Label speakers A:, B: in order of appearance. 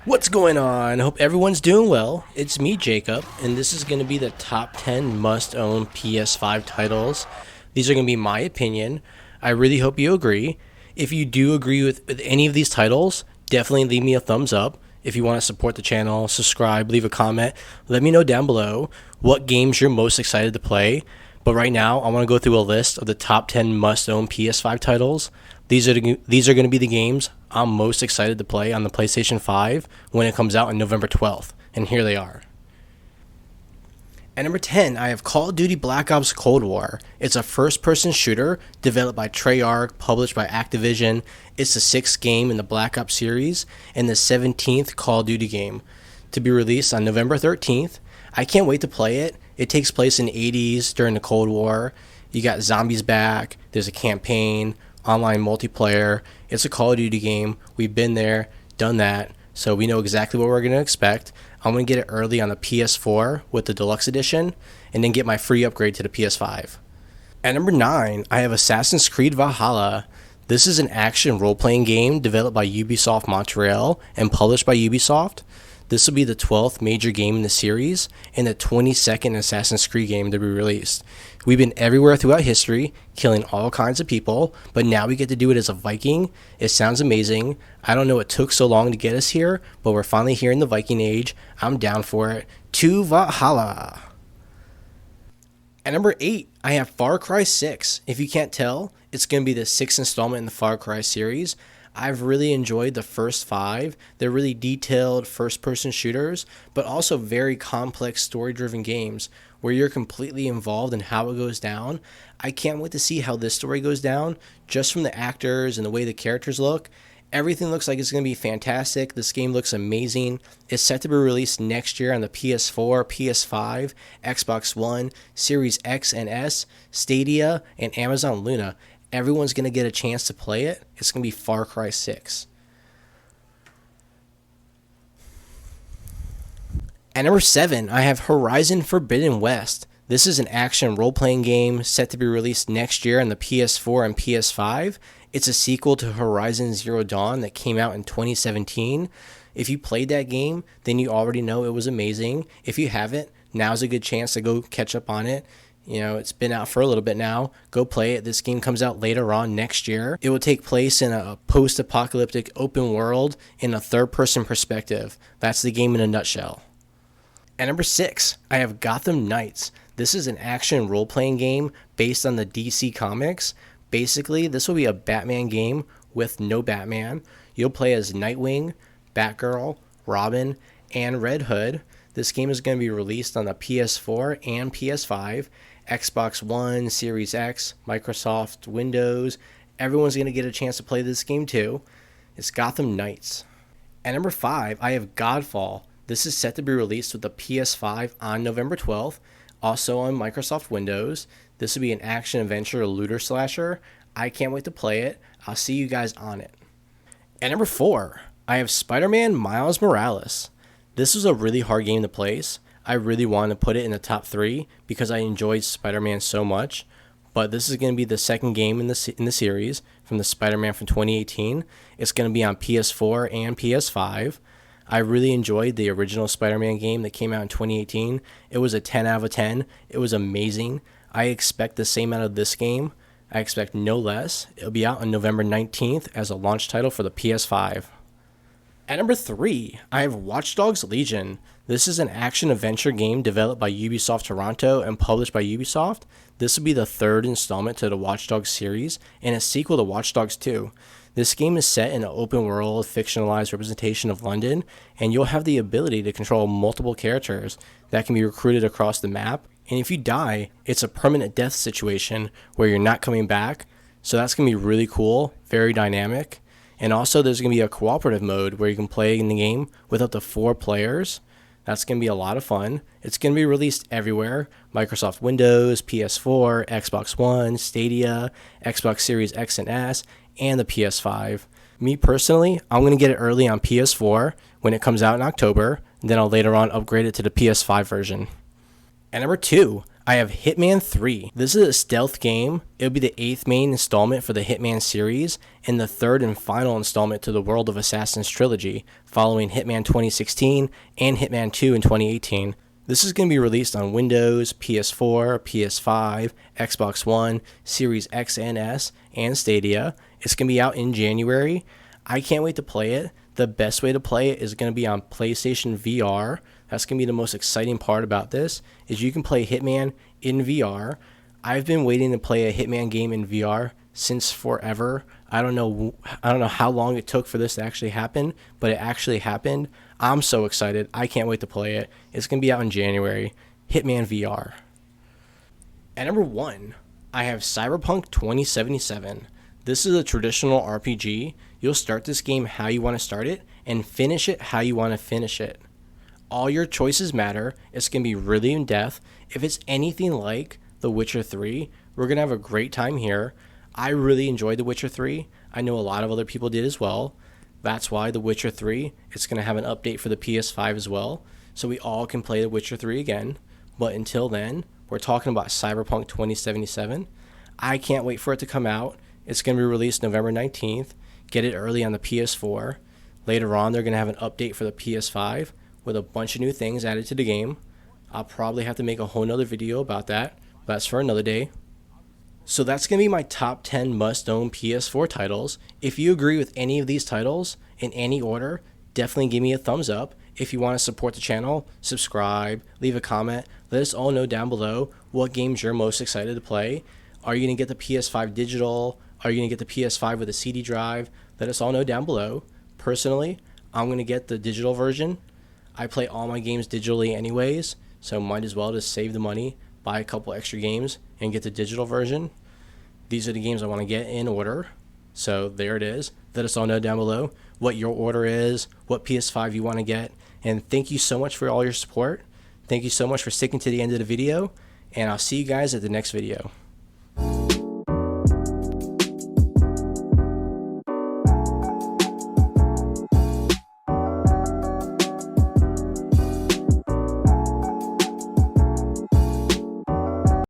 A: What's going on? I hope everyone's doing well. It's me, Jacob, and this is going to be the top 10 must own PS5 titles. These are going to be my opinion. I really hope you agree. If you do agree with any of these titles, definitely leave me a thumbs up. If you want to support the channel, subscribe, leave a comment. Let me know down below what games you're most excited to play. But right now, I want to go through a list of the top 10 must own PS5 titles. These are going to be the games I'm most excited to play on the PlayStation 5 when it comes out on November 12th. And here they are. At number 10, I have Call of Duty Black Ops Cold War. It's a first-person shooter developed by Treyarch, published by Activision. It's the 6th game in the Black Ops series and the 17th Call of Duty game to be released on November 13th. I can't wait to play it. It takes place in the 80s during the Cold War. You got zombies back. There's a campaign, online multiplayer. It's a Call of Duty game. We've been there, done that, so we know exactly what we're going to expect. I'm going to get it early on the PS4 with the Deluxe Edition, and then get my free upgrade to the PS5. At number 9, I have Assassin's Creed Valhalla. This is an action role-playing game developed by Ubisoft Montreal and published by Ubisoft. This will be the 12th major game in the series and the 22nd Assassin's Creed game to be released. We've been everywhere throughout history, killing all kinds of people, but now we get to do it as a Viking. It sounds amazing. I don't know what took so long to get us here, but we're finally here in the Viking Age. I'm down for it. To Valhalla. At number 8, I have Far Cry 6. If you can't tell, it's going to be the 6th installment in the Far Cry series. I've really enjoyed the first 5. They're really detailed first-person shooters, but also very complex story-driven games where you're completely involved in how it goes down. I can't wait to see how this story goes down, just from the actors and the way the characters look. Everything looks like it's going to be fantastic. This game looks amazing. It's set to be released next year on the PS4, PS5, Xbox One, Series X and S, Stadia, and Amazon Luna. Everyone's going to get a chance to play it. It's going to be Far Cry 6. At number 7, I have Horizon Forbidden West. This is an action role-playing game set to be released next year on the PS4 and PS5. It's a sequel to Horizon Zero Dawn that came out in 2017. If you played that game, then you already know it was amazing. If you haven't, now's a good chance to go catch up on it. You know, it's been out for a little bit now. Go play it. This game comes out later on next year. It will take place in a post-apocalyptic open world in a third-person perspective. That's the game in a nutshell. At number 6, I have Gotham Knights. This is an action role-playing game based on the DC Comics. Basically, this will be a Batman game with no Batman. You'll play as Nightwing, Batgirl, Robin, and Red Hood. This game is going to be released on the PS4 and PS5, Xbox One, Series X, Microsoft Windows. Everyone's going to get a chance to play this game too. It's Gotham Knights. At number 5, I have Godfall. This is set to be released with the PS5 on November 12th, also on Microsoft Windows. This will be an action-adventure looter slasher. I can't wait to play it. I'll see you guys on it. At number 4, I have Spiderman Miles Morales. This was a really hard game to place. I really wanted to put it in the top 3 because I enjoyed Spider-Man so much. But this is going to be the second game in the series from the Spider-Man from 2018. It's going to be on PS4 and PS5. I really enjoyed the original Spider-Man game that came out in 2018. It was a 10 out of 10. It was amazing. I expect the same out of this game. I expect no less. It'll be out on November 19th as a launch title for the PS5. At number 3, I have Watch Dogs Legion. This is an action-adventure game developed by Ubisoft Toronto and published by Ubisoft. This will be the 3rd installment to the Watch Dogs series and a sequel to Watch Dogs 2. This game is set in an open-world, fictionalized representation of London, and you'll have the ability to control multiple characters that can be recruited across the map. And if you die, it's a permanent death situation where you're not coming back. So that's going to be really cool, very dynamic. And also there's going to be a cooperative mode where you can play in the game with up to 4 players. That's going to be a lot of fun. It's going to be released everywhere. Microsoft Windows, PS4, Xbox One, Stadia, Xbox Series X and S, and the PS5. Me personally, I'm going to get it early on PS4 when it comes out in October. And then I'll later on upgrade it to the PS5 version. At number 2, I have Hitman 3. This is a stealth game. It'll be the 8th main installment for the Hitman series and the 3rd and final installment to the World of Assassins trilogy, following Hitman 2016 and Hitman 2 in 2018. This is going to be released on Windows, PS4, PS5, Xbox One, Series X and S, and Stadia. It's going to be out in January. I can't wait to play it. The best way to play it is going to be on PlayStation VR. That's going to be the most exciting part about this, is you can play Hitman in VR. I've been waiting to play a Hitman game in VR since forever. I don't know how long it took for this to actually happen, but it actually happened. I'm so excited. I can't wait to play it. It's going to be out in January. Hitman VR. At number 1, I have Cyberpunk 2077. This is a traditional RPG. You'll start this game how you want to start it and finish it how you want to finish it. All your choices matter. It's going to be really in-depth. If it's anything like The Witcher 3, we're going to have a great time here. I really enjoyed The Witcher 3. I know a lot of other people did as well. That's why The Witcher 3, it's going to have an update for the PS5 as well, so we all can play The Witcher 3 again. But until then, we're talking about Cyberpunk 2077. I can't wait for it to come out. It's going to be released November 19th. Get it early on the PS4. Later on, they're going to have an update for the PS5 with a bunch of new things added to the game. I'll probably have to make a whole nother video about that, but that's for another day. So that's going to be my top 10 must-own PS4 titles. If you agree with any of these titles in any order, definitely give me a thumbs up. If you want to support the channel, subscribe, leave a comment. Let us all know down below what games you're most excited to play. Are you going to get the PS5 digital? Are you going to get the PS5 with a CD drive? Let us all know down below. Personally, I'm going to get the digital version. I play all my games digitally anyways, so might as well just save the money, buy a couple extra games, and get the digital version. These are the games I want to get in order. So there it is. Let us all know down below what your order is, what PS5 you want to get. And thank you so much for all your support. Thank you so much for sticking to the end of the video. And I'll see you guys at the next video.